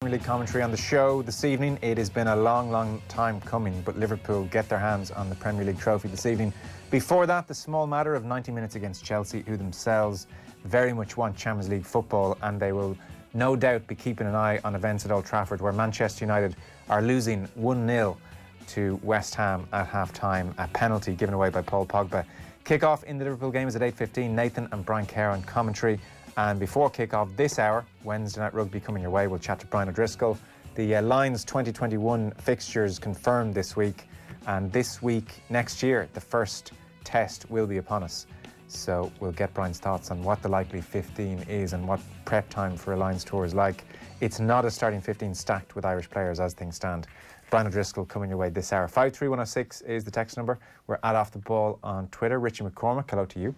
Premier League commentary on the show this evening. It has been a long time coming, but Liverpool get their hands on the Premier League trophy this evening. Before that, the small matter of 90 minutes against Chelsea, who themselves very much want Champions League football, and they will no doubt be keeping an eye on events at Old Trafford, where Manchester United are losing 1-0 to West Ham at half-time, a penalty given away by Paul Pogba. Kick-off in the Liverpool game is at 8:15. Nathan and Brian Kerr on commentary. And before kick-off this hour, Wednesday Night Rugby coming your way, we'll chat to Brian O'Driscoll. The Lions 2021 fixtures confirmed this week, and this week, next year, the first test will be upon us. So we'll get Brian's thoughts on what the likely 15 is and what prep time for a Lions tour is like. It's not a starting 15 stacked with Irish players as things stand. Brian O'Driscoll coming your way this hour. 53106 is the text number. We're at Off the Ball on Twitter. Richie McCormick, hello to you.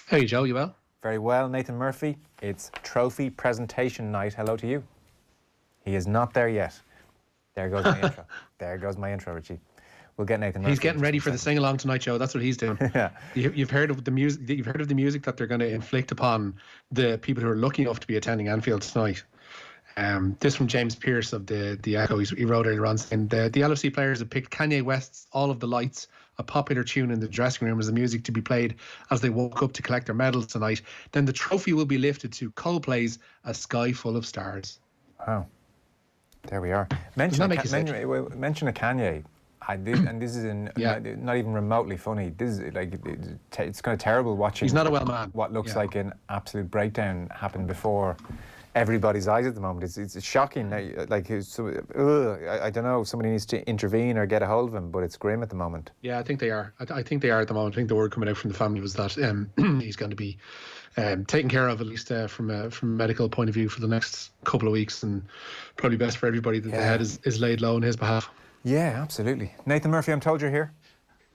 Hey Joe, you well? Very well. Nathan Murphy, it's trophy presentation night. Hello to you. He is not there yet. There goes my intro. There goes my intro, Richie. We'll get Nathan Murphy. He's getting ready for the sing-along tonight, Joe. That's what he's doing. Yeah. You've heard of the music. You've heard of the music that they're going to inflict upon the people who are lucky enough to be attending Anfield tonight. This from James Pearce of the Echo. He wrote earlier on saying the LFC players have picked Kanye West's "All of the Lights," a popular tune in the dressing room, as the music to be played as they woke up to collect their medals tonight. Then the trophy will be lifted to Coldplay's "A Sky Full of Stars." Wow. There we are. Mention a Kanye. I did, and this is not even remotely funny. This is like it's kind of terrible watching. He's not a well man. What looks like an absolute breakdown happened before everybody's eyes at the moment. It's shocking. Like I don't know. Somebody needs to intervene or get a hold of him, but it's grim at the moment. Yeah, I think they are. I think they are at the moment. I think the word coming out from the family was that he's going to be taken care of, at least from a medical point of view, for the next couple of weeks, and probably best for everybody that the head is laid low on his behalf. Yeah, absolutely. Nathan Murphy, I'm told you're here.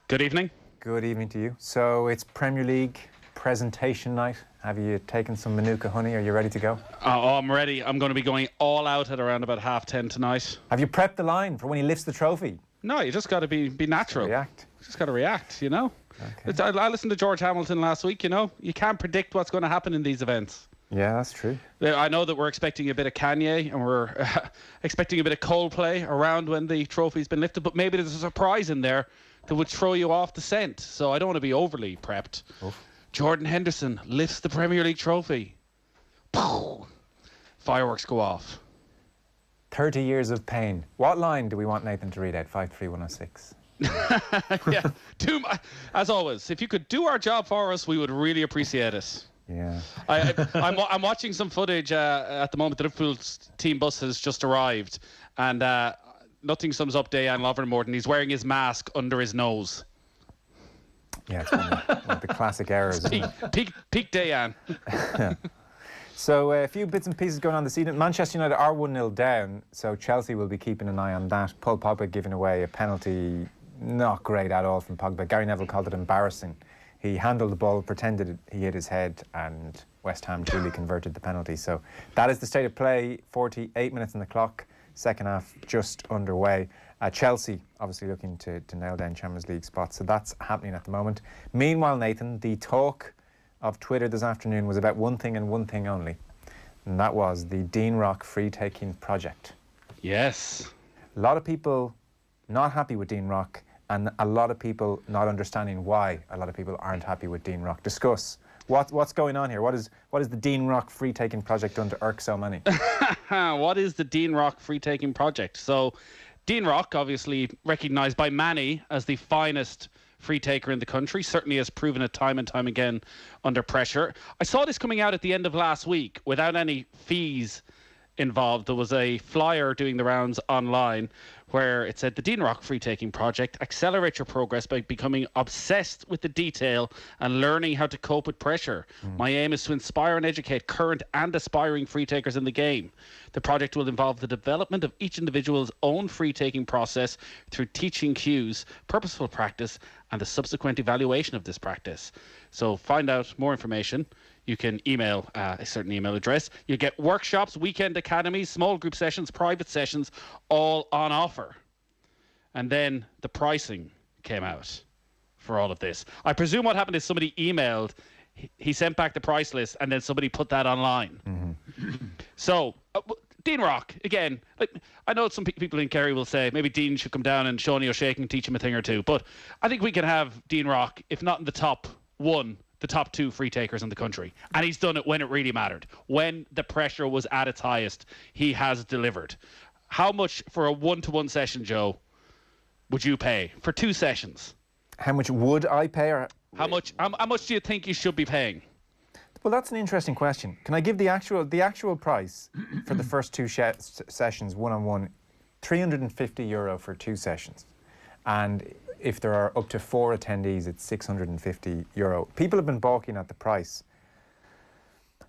Good evening. Good evening to you. So it's Premier League presentation night. Have you taken some Manuka honey? Are you ready to go? Oh, I'm ready. I'm going to be going all out at around about 10:30 tonight. Have you prepped the line for when he lifts the trophy? No, you just got to be natural. React. Just got to react, you know. Okay. I listened to George Hamilton last week, you know. You can't predict what's going to happen in these events. Yeah, that's true. I know that we're expecting a bit of Kanye and we're expecting a bit of Coldplay around when the trophy's been lifted, but maybe there's a surprise in there that would throw you off the scent. So I don't want to be overly prepped. Oof. Jordan Henderson lifts the Premier League trophy. Pow! Fireworks go off. 30 years of pain. What line do we want Nathan to read out? 53106. Yeah. As always, if you could do our job for us, we would really appreciate it. Yeah. I'm watching some footage at the moment. The Liverpool's team bus has just arrived, and nothing sums up Dejan Lovren more than he's wearing his mask under his nose. Yeah, it's one of the classic errors. Peak Dejan. Yeah. So a few bits and pieces going on this evening. Manchester United are 1-0 down, so Chelsea will be keeping an eye on that. Paul Pogba giving away a penalty, not great at all from Pogba. Gary Neville called it embarrassing. He handled the ball, pretended he hit his head, and West Ham duly converted the penalty. So that is the state of play. 48 minutes on the clock. Second half just underway. Chelsea obviously looking to nail down Champions League spots. So that's happening at the moment. Meanwhile, Nathan, the talk of Twitter this afternoon was about one thing and one thing only. And that was the Dean Rock free-taking project. Yes. A lot of people not happy with Dean Rock, and a lot of people not understanding why a lot of people aren't happy with Dean Rock. Discuss. What's going on here? What is the Dean Rock free-taking project done to irk so many? What is the Dean Rock free-taking project? So, Dean Rock, obviously recognised by many as the finest free taker in the country, certainly has proven it time and time again under pressure. I saw this coming out at the end of last week without any fees involved. There was a flyer doing the rounds online where it said the Dean Rock free taking project accelerates your progress by becoming obsessed with the detail and learning how to cope with pressure. My aim is to inspire and educate current and aspiring free takers in the game. The project will involve the development of each individual's own free taking process through teaching cues, purposeful practice, and the subsequent evaluation of this practice. So find out more information. You can email a certain email address. You get workshops, weekend academies, small group sessions, private sessions, all on offer. And then the pricing came out for all of this. I presume what happened is somebody emailed, he sent back the price list, and then somebody put that online. Mm-hmm. So Dean Rock, again, like, I know some people in Kerry will say maybe Dean should come down and Shawnee O'Shea can teach him a thing or two, but I think we can have Dean Rock, if not in the top one, the top two free takers in the country. And he's done it when it really mattered. When the pressure was at its highest, he has delivered. How much for a one-to-one session, Joe, would you pay for 2 sessions? How much would I pay? Or How much do you think you should be paying? Well, that's an interesting question. Can I give the actual price for the first 2 sessions, one-on-one, €350 for 2 sessions. And if there are up to 4 attendees, it's €650. People have been balking at the price.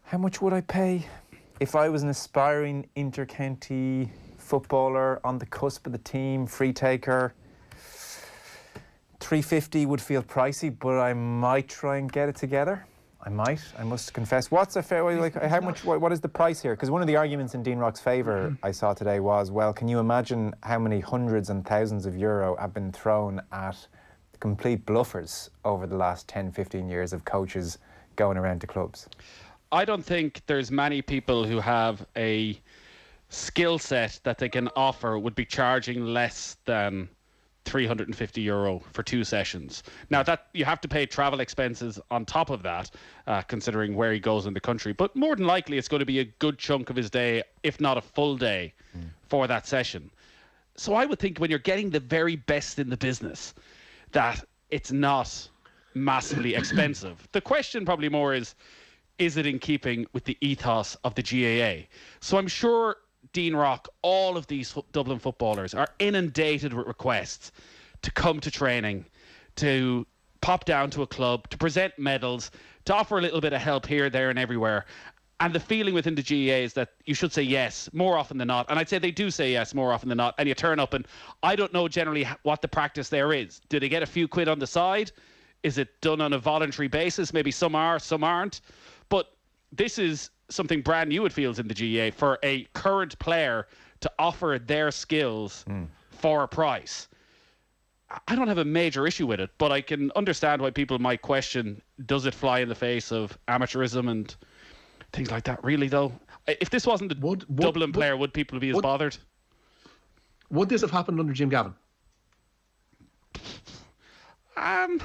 How much would I pay if I was an aspiring inter-county footballer on the cusp of the team, free taker? $350 would feel pricey, but I might try and get it together. I must confess. What's a fair way? Like, how much? What is the price here? Because one of the arguments in Dean Rock's favour I saw today was, well, can you imagine how many hundreds and thousands of euro have been thrown at complete bluffers over the last 10, 15 years of coaches going around to clubs? I don't think there's many people who have a skill set that they can offer would be charging less than €350 for 2 sessions. Now, that you have to pay travel expenses on top of that, considering where he goes in the country. But more than likely, it's going to be a good chunk of his day, if not a full day, for that session. So I would think when you're getting the very best in the business, that it's not massively expensive. The question probably more is it in keeping with the ethos of the GAA? So I'm sure Dean Rock, all of these Dublin footballers are inundated with requests to come to training, to pop down to a club, to present medals, to offer a little bit of help here, there and everywhere. And the feeling within the GAA is that you should say yes more often than not. And I'd say they do say yes more often than not. And you turn up and I don't know generally what the practice there is. Do they get a few quid on the side? Is it done on a voluntary basis? Maybe some are, some aren't. But this is something brand new, it feels, in the GAA for a current player to offer their skills for a price. I don't have a major issue with it, but I can understand why people might question, does it fly in the face of amateurism and things like that? Really, though? If this wasn't a Dublin player, would people be as bothered? Would this have happened under Jim Gavin? I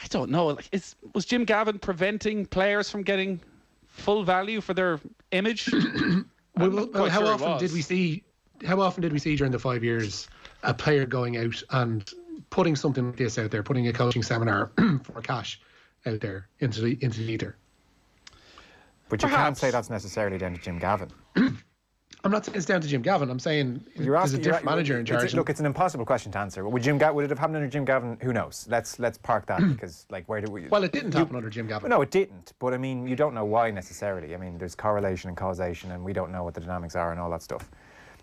don't know. Like, was Jim Gavin preventing players from getting full value for their image? Well, how often did we see during the 5 years a player going out and putting something like this out there, putting a coaching seminar for cash out there into the ether? But you can't say that's necessarily down to Jim Gavin. I'm not saying it's down to Jim Gavin. I'm saying there's a different manager in charge. Look, it's an impossible question to answer. Would it have happened under Jim Gavin? Who knows? Let's park that because, like, where do we? Well, it didn't happen under Jim Gavin. No, it didn't. But I mean, you don't know why necessarily. I mean, there's correlation and causation, and we don't know what the dynamics are and all that stuff.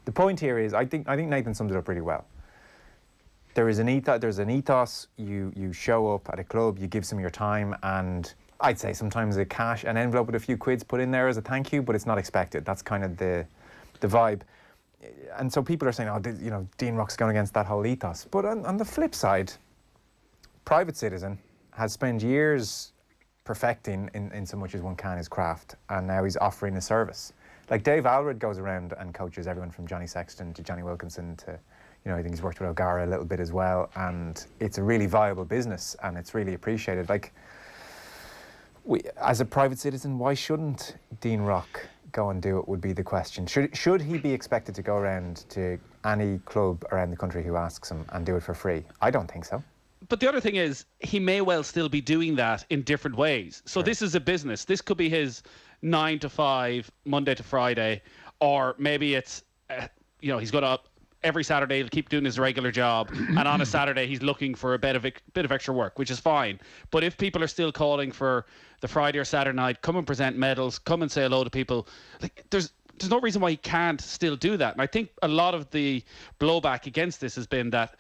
The point here is, I think Nathan summed it up really well. There's an ethos. You show up at a club, you give some of your time, and I'd say sometimes an envelope with a few quids put in there as a thank you, but it's not expected. That's kind of the vibe. And so people are saying, Dean Rock's going against that whole ethos. But on the flip side, Private Citizen has spent years perfecting in so much as one can his craft, and now he's offering a service. Like Dave Alred goes around and coaches everyone from Johnny Sexton to Johnny Wilkinson to, I think he's worked with O'Gara a little bit as well, and it's a really viable business and it's really appreciated. Like, as a Private Citizen, why shouldn't Dean Rock go and do it would be the question. Should he be expected to go around to any club around the country who asks him and do it for free? I don't think so. But the other thing is, he may well still be doing that in different ways. So This is a business. This could be his 9 to 5, Monday to Friday, or maybe it's, he's got to every Saturday he'll keep doing his regular job, and on a Saturday he's looking for a bit of extra work, which is fine. But if people are still calling for the Friday or Saturday night, come and present medals, come and say hello to people, like there's no reason why he can't still do that. And I think a lot of the blowback against this has been that,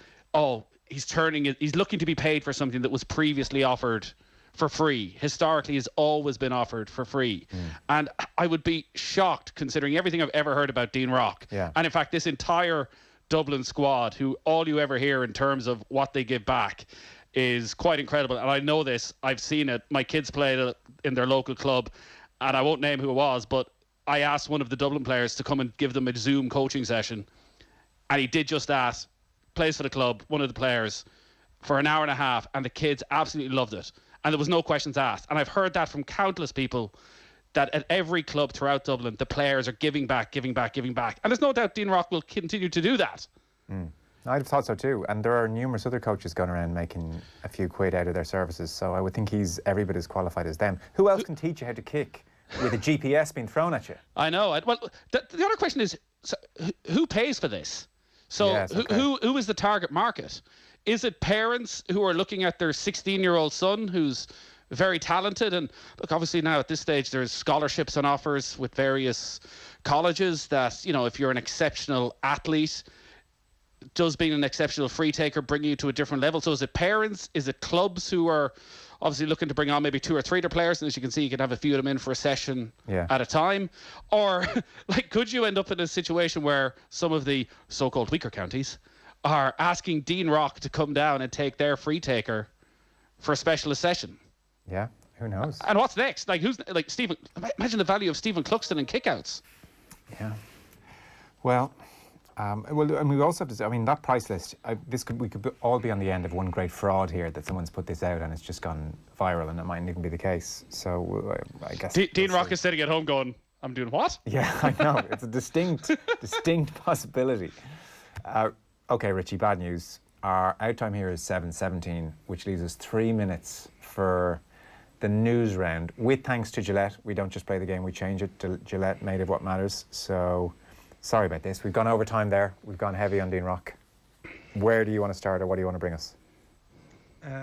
he's looking to be paid for something that was previously offered for free. Historically has always been offered for free. And I would be shocked, considering everything I've ever heard about Dean Rock. Yeah. And in fact, this entire Dublin squad, who all you ever hear in terms of what they give back is quite incredible. And I know this, I've seen it. My kids played in their local club, and I won't name who it was, but I asked one of the Dublin players to come and give them a Zoom coaching session, and he did just that. Plays for the club, one of the players, for an hour and a half, and the kids absolutely loved it. And there was no questions asked. And I've heard that from countless people, that at every club throughout Dublin, the players are giving back. And there's no doubt Dean Rock will continue to do that. I'd have thought so too. And there are numerous other coaches going around making a few quid out of their services. So I would think he's every bit as qualified as them. Who else can teach you how to kick with a GPS being thrown at you? I know. Well, the other question is, so who pays for this? So Yes, okay. who is the target market? Is it parents who are looking at their 16-year-old son who's very talented? And look, obviously now at this stage there's scholarships and offers with various colleges that, you know, if you're an exceptional athlete, does being an exceptional free taker bring you to a different level? So is it parents? Is it clubs who are obviously looking to bring on maybe 2 or 3 other players, and as you can see, you can have a few of them in for a session at a time? Or like, could you end up in a situation where some of the so-called weaker counties are asking Dean Rock to come down and take their free taker for a specialist session? Yeah, who knows? And what's next? Like, who's like Stephen? Imagine the value of Stephen Cluxton in kickouts. Yeah. Well, and we also have to say, I mean, that price list, we could all be on the end of one great fraud here, that someone's put this out and it's just gone viral, and it mightn't even be the case. So I guess Dean Rock is sitting at home going, I'm doing what? Yeah, I know. It's a distinct possibility. Okay, Richie, bad news. Our out time here is 7:17, which leaves us 3 minutes for the news round. With thanks to Gillette, we don't just play the game, we change it. Gillette made it what matters. So sorry about this. We've gone over time there. We've gone heavy on Dean Rock. Where do you want to start, or what do you want to bring us?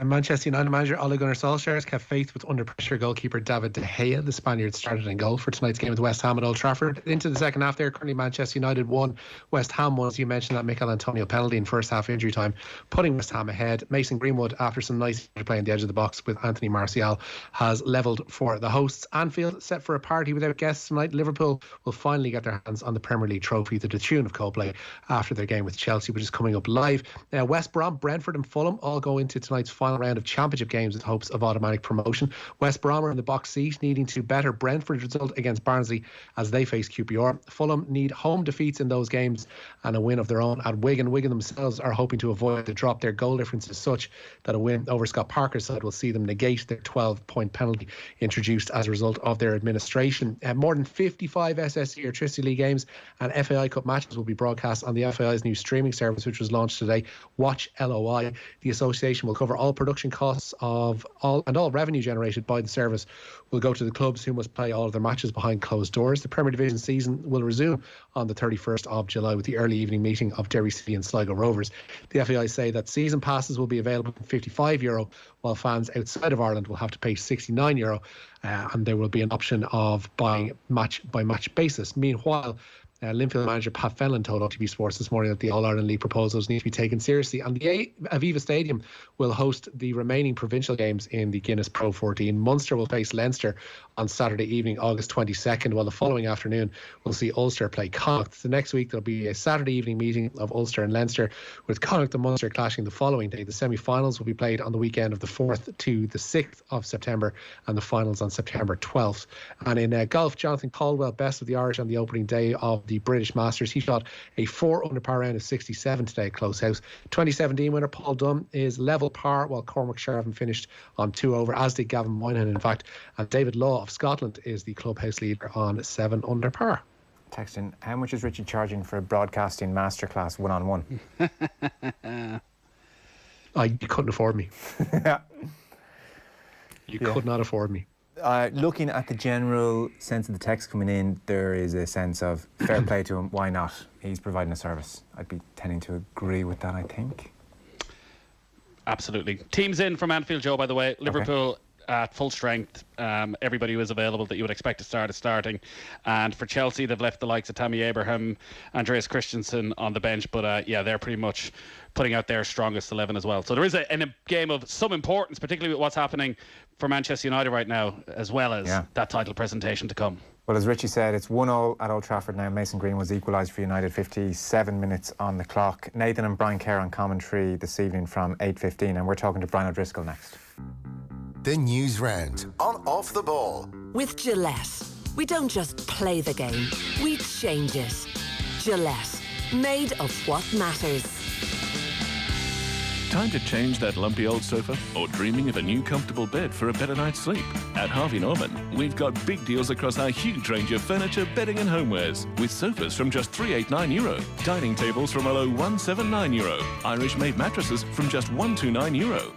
Manchester United manager Ole Gunnar Solskjaer has kept faith with under-pressure goalkeeper David De Gea. The Spaniard started in goal for tonight's game with West Ham at Old Trafford. Into the second half there, currently Manchester United 1, West Ham 1. As you mentioned, that Mikel Antonio penalty in first half injury time, putting West Ham ahead. Mason Greenwood, after some nice play on the edge of the box with Anthony Martial, has levelled for the hosts. Anfield set for a party without guests tonight. Liverpool will finally get their hands on the Premier League trophy to the tune of Coldplay after their game with Chelsea, which is coming up live. West Brom, Brentford and Fulham all go into tonight's final round of championship games with hopes of automatic promotion. West Brom are in the box seat, needing to better Brentford's result against Barnsley as they face QPR. Fulham need home defeats in those games and a win of their own at Wigan. Wigan themselves are hoping to avoid the drop. Their goal difference is such that a win over Scott Parker's side will see them negate their 12-point penalty introduced as a result of their administration. More than 55 SSE Electricity League games and FAI Cup matches will be broadcast on the FAI's new streaming service, which was launched today, Watch LOI. The association will cover all production costs of all revenue generated by the service will go to the clubs who must play all of their matches behind closed doors. The Premier Division season will resume on the 31st of July with the early evening meeting of Derry City and Sligo Rovers. The FAI say that season passes will be available for €55, while fans outside of Ireland will have to pay €69, and there will be an option of buying match by match basis. Meanwhile, Linfield manager Pat Fenlon told OTB Sports this morning that the All-Ireland League proposals need to be taken seriously, and the Aviva Stadium will host the remaining provincial games in the Guinness Pro 14. Munster will face Leinster on Saturday evening, August 22nd, while the following afternoon we'll see Ulster play Connacht. The next week there'll be a Saturday evening meeting of Ulster and Leinster, with Connacht and Munster clashing the following day. The semi-finals will be played on the weekend of the 4th to the 6th of September, and the finals on September 12th. And in golf, Jonathan Caldwell, best of the Irish on the opening day of the British Masters. He shot a 4 under par round of 67 today at Close House. 2017 winner Paul Dunn is level par, while Cormac Shervin finished on 2 over, as did Gavin Moynihan, in fact. And David Law of Scotland is the clubhouse leader on 7 under par. Texting, how much is Richie charging for a broadcasting masterclass one-on-one? You couldn't afford me. Yeah. You could not afford me. Looking at the general sense of the text coming in, there is a sense of fair play to him. Why not? He's providing a service. I'd be tending to agree with that, I think. Absolutely. Teams in from Anfield, Joe, by the way. Liverpool at full strength. Everybody who is available that you would expect to start is starting. And for Chelsea, they've left the likes of Tammy Abraham, Andreas Christensen on the bench. But they're pretty much putting out their strongest 11 as well. So there is a game of some importance, particularly with what's happening for Manchester United right now, as well as that title presentation to come. Well, as Richie said, it's 1-1 at Old Trafford now. Mason Greenwood's equalised for United, 57 minutes on the clock. Nathan and Brian Kerr on commentary this evening from 8:15, and we're talking to Brian O'Driscoll next. The News Round on Off the Ball. With Gillette. We don't just play the game, we change it. Gillette, made of what matters. Time to change that lumpy old sofa or dreaming of a new comfortable bed for a better night's sleep? At Harvey Norman, we've got big deals across our huge range of furniture, bedding and homewares, with sofas from just €389, dining tables from a low €179, Irish-made mattresses from just €129.